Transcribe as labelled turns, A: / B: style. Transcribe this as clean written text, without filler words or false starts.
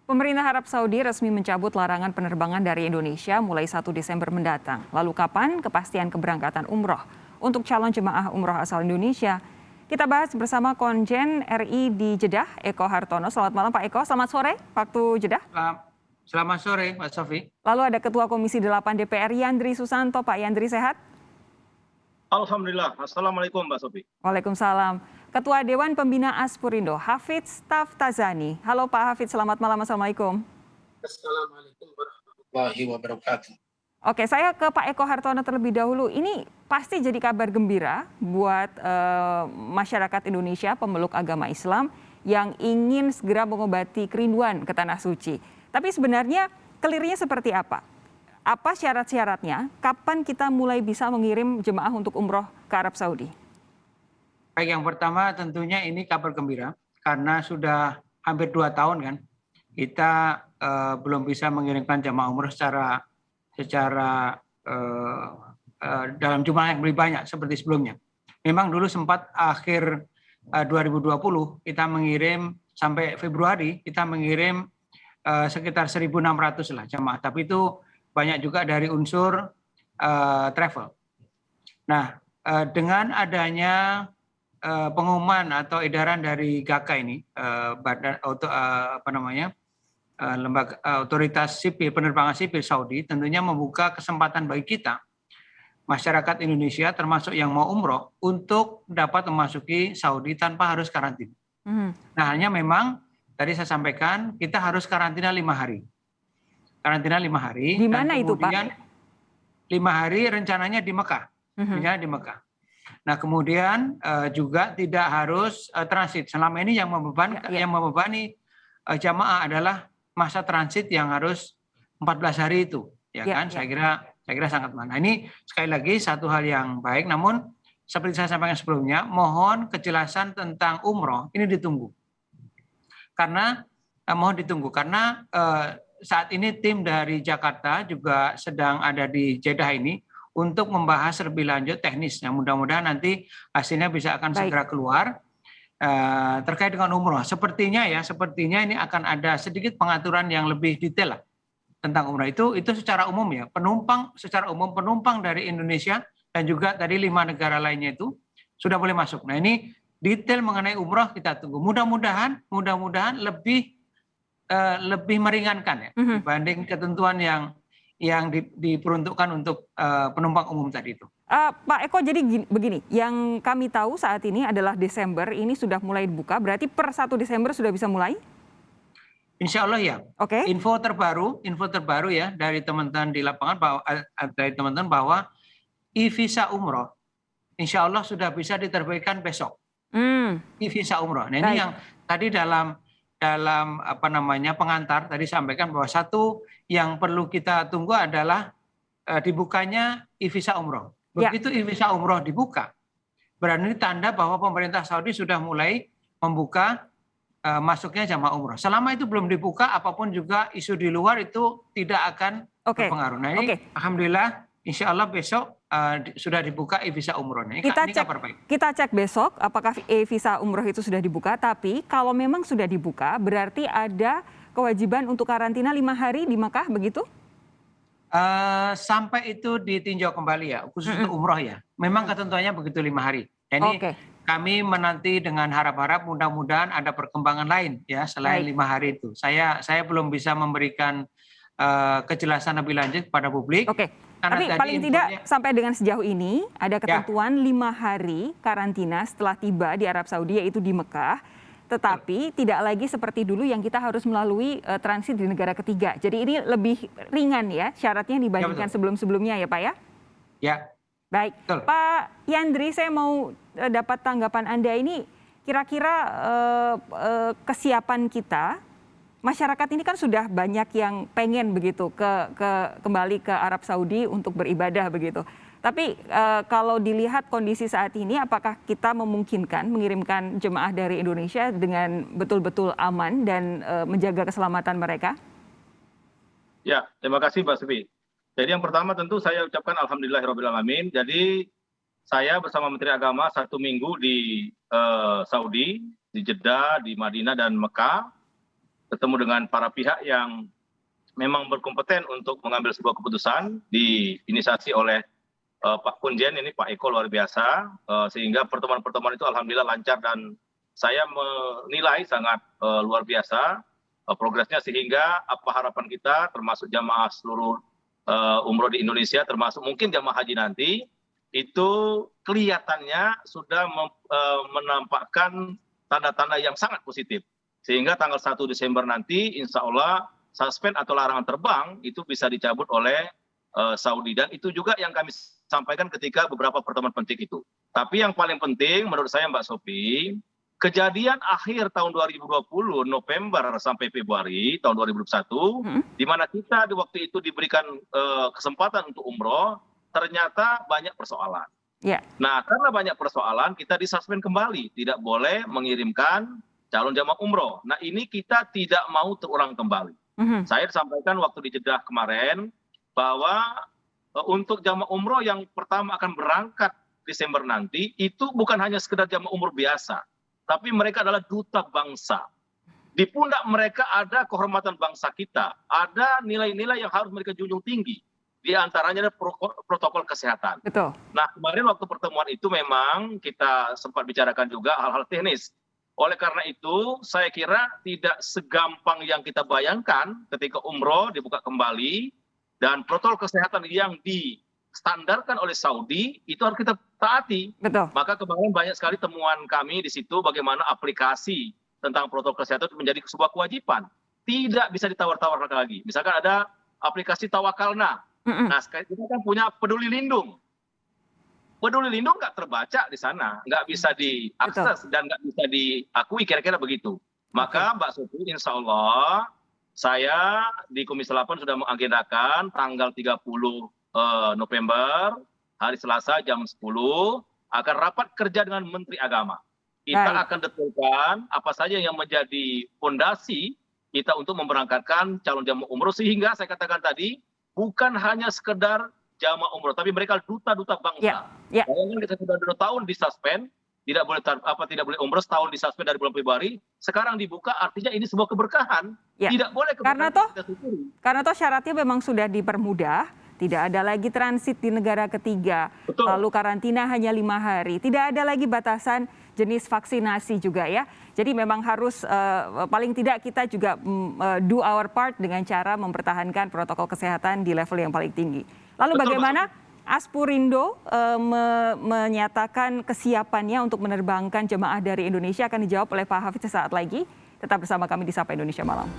A: Pemerintah Arab Saudi resmi mencabut larangan penerbangan dari Indonesia mulai 1 Desember mendatang. Lalu kapan kepastian keberangkatan umroh untuk calon jemaah umroh asal Indonesia? Kita bahas bersama Konjen RI di Jeddah, Eko Hartono. Selamat malam Pak Eko, selamat sore waktu Jeddah.
B: Selamat sore Mbak Sofi.
A: Lalu ada Ketua Komisi 8 DPR Yandri Susanto. Pak Yandri sehat?
C: Alhamdulillah. Assalamualaikum Mbak Sofi.
A: Waalaikumsalam. Ketua Dewan Pembina Aspurindo, Hafidz Taftazani. Halo Pak Hafidz, selamat malam. Assalamualaikum.
D: Assalamualaikum warahmatullahi wabarakatuh.
A: Oke, saya ke Pak Eko Hartono terlebih dahulu. Ini pasti jadi kabar gembira buat masyarakat Indonesia, pemeluk agama Islam yang ingin segera mengobati kerinduan ke Tanah Suci. Tapi sebenarnya kelirnya seperti apa? Apa syarat-syaratnya? Kapan kita mulai bisa mengirim jemaah untuk umroh ke Arab Saudi?
B: Baik, yang pertama tentunya ini kabar gembira karena sudah hampir 2 tahun kan kita belum bisa mengirimkan jemaah umroh secara dalam jumlah yang lebih banyak seperti sebelumnya. Memang dulu sempat akhir 2020 kita mengirim sampai Februari kita mengirim sekitar 1.600 lah jemaah, tapi itu banyak juga dari unsur travel. Nah, dengan adanya pengumuman atau edaran dari GAKA ini, lembaga otoritas sipil penerbangan sipil Saudi, tentunya membuka kesempatan bagi kita masyarakat Indonesia termasuk yang mau umroh untuk dapat memasuki Saudi tanpa harus karantina. Nah, hanya memang tadi saya sampaikan kita harus karantina 5 hari. Karantina 5 hari.
A: Di mana itu Pak?
B: 5 hari rencananya di Mekah. Rencananya di Mekah. Nah, kemudian juga tidak harus transit. Selama ini yang membebani jamaah adalah masa transit yang harus 14 hari itu, kan? Saya kira sangat mana. Ini sekali lagi satu hal yang baik. Namun seperti saya sampaikan sebelumnya, mohon kejelasan tentang umroh ini ditunggu. Karena saat ini tim dari Jakarta juga sedang ada di Jeddah ini untuk membahas lebih lanjut teknisnya. Mudah-mudahan nanti hasilnya bisa akan segera keluar terkait dengan umroh. Sepertinya ini akan ada sedikit pengaturan yang lebih detail lah tentang umroh itu secara umum ya. Penumpang dari Indonesia dan juga tadi 5 negara lainnya itu sudah boleh masuk. Nah, ini detail mengenai umroh kita tunggu. Mudah-mudahan lebih meringankan ya dibanding ketentuan yang diperuntukkan untuk penumpang umum tadi itu.
A: Pak Eko, jadi begini, yang kami tahu saat ini adalah Desember ini sudah mulai dibuka, berarti per 1 Desember sudah bisa mulai?
B: Insya Allah ya.
A: Oke.
B: Info terbaru ya dari teman-teman di lapangan bahwa e-visa umroh insya Allah sudah bisa diterbitkan besok. E-visa umroh. Nah, ini yang tadi dalam pengantar tadi sampaikan bahwa satu yang perlu kita tunggu adalah dibukanya e-visa umroh. Begitu e-visa umroh dibuka, berarti tanda bahwa pemerintah Saudi sudah mulai membuka masuknya jamaah umroh. Selama itu belum dibuka, apapun juga isu di luar itu tidak akan berpengaruh. Nah, ini alhamdulillah insya Allah besok sudah dibuka e-visa umrohnya.
A: Kita cek besok apakah e-visa umroh itu sudah dibuka. Tapi kalau memang sudah dibuka, berarti ada kewajiban untuk karantina 5 hari di Mekah, begitu?
B: Sampai itu ditinjau kembali ya, khusus untuk umroh ya. Memang ketentuannya begitu 5 hari. Ini kami menanti dengan harap-harap mudah-mudahan ada perkembangan lain ya selain 5 hari itu. Saya belum bisa memberikan kejelasan lebih lanjut kepada publik.
A: Tapi paling tidak sampai dengan sejauh ini ada ketentuan 5 hari karantina setelah tiba di Arab Saudi, yaitu di Mekah. Tetapi tidak lagi seperti dulu yang kita harus melalui transit di negara ketiga. Jadi ini lebih ringan ya syaratnya dibandingkan sebelum-sebelumnya ya Pak ya?
B: Ya.
A: Baik.
B: Betul.
A: Pak Yandri, saya mau dapat tanggapan Anda ini, kira-kira kesiapan kita, masyarakat ini kan sudah banyak yang pengen begitu kembali ke Arab Saudi untuk beribadah begitu. Tapi kalau dilihat kondisi saat ini, apakah kita memungkinkan mengirimkan jemaah dari Indonesia dengan betul-betul aman dan menjaga keselamatan mereka?
C: Ya, terima kasih Mbak Sofi. Jadi yang pertama tentu saya ucapkan alhamdulillahirrahmanirrahim. Jadi saya bersama Menteri Agama 1 minggu di Saudi, di Jeddah, di Madinah dan Mekah. ketemu dengan para pihak yang memang berkompeten untuk mengambil sebuah keputusan, diinisiasi oleh Pak Kunjen, ini Pak Eko luar biasa, sehingga pertemuan-pertemuan itu alhamdulillah lancar dan saya menilai sangat luar biasa progresnya, sehingga apa harapan kita termasuk jamaah seluruh umroh di Indonesia, termasuk mungkin jamaah haji nanti, itu kelihatannya sudah menampakkan tanda-tanda yang sangat positif. Sehingga tanggal 1 Desember nanti insya Allah suspend atau larangan terbang itu bisa dicabut oleh Saudi. Dan itu juga yang kami sampaikan ketika beberapa pertemuan penting itu. Tapi yang paling penting menurut saya Mbak Sophie, kejadian akhir tahun 2020 November sampai Februari tahun 2021, di mana kita di waktu itu diberikan kesempatan untuk umroh, ternyata banyak persoalan. Nah, karena banyak persoalan kita disuspend kembali, tidak boleh mengirimkan calon jamaah umroh. Nah, ini kita tidak mau terulang kembali. Saya sampaikan waktu di Jeddah kemarin bahwa untuk jamaah umroh yang pertama akan berangkat Desember nanti itu bukan hanya sekedar jamaah umroh biasa, tapi mereka adalah duta bangsa. Di pundak mereka ada kehormatan bangsa kita, ada nilai-nilai yang harus mereka junjung tinggi. Di antaranya ada protokol kesehatan.
A: Betul.
C: Nah, kemarin waktu pertemuan itu memang kita sempat bicarakan juga hal-hal teknis. Oleh karena itu, saya kira tidak segampang yang kita bayangkan ketika umroh dibuka kembali dan protokol kesehatan yang distandarkan oleh Saudi itu harus kita taati.
A: Betul.
C: Maka kemarin banyak sekali temuan kami di situ bagaimana aplikasi tentang protokol kesehatan itu menjadi sebuah kewajiban. Tidak bisa ditawar-tawarkan lagi. Misalkan ada aplikasi Tawakalna. Nah, kita kan punya Peduli Lindung. Peduli Lindung nggak terbaca di sana, nggak bisa diakses dan nggak bisa diakui, kira-kira begitu. Maka Mbak Sophie, insya Allah saya di Komisi 8 sudah mengagendakan tanggal 30 November, hari Selasa jam 10, akan rapat kerja dengan Menteri Agama. Kita akan detailkan apa saja yang menjadi fondasi kita untuk memberangkatkan calon jamaah umroh, sehingga saya katakan tadi, bukan hanya sekedar jamaah umroh, tapi mereka duta-duta bangsa. Bayangkan kita sudah 2 tahun disuspend, tidak boleh umroh, setahun disuspend dari bulan Februari, sekarang dibuka, artinya ini sebuah keberkahan. Tidak boleh keberkahan.
A: Karena toh syaratnya memang sudah dipermudah, tidak ada lagi transit di negara ketiga, lalu karantina hanya 5 hari, tidak ada lagi batasan jenis vaksinasi juga ya. Jadi memang harus paling tidak kita juga do our part dengan cara mempertahankan protokol kesehatan di level yang paling tinggi. Lalu bagaimana Aspurindo menyatakan kesiapannya untuk menerbangkan jemaah dari Indonesia, akan dijawab oleh Pak Hafidz sesaat lagi. Tetap bersama kami di Sapa Indonesia Malam.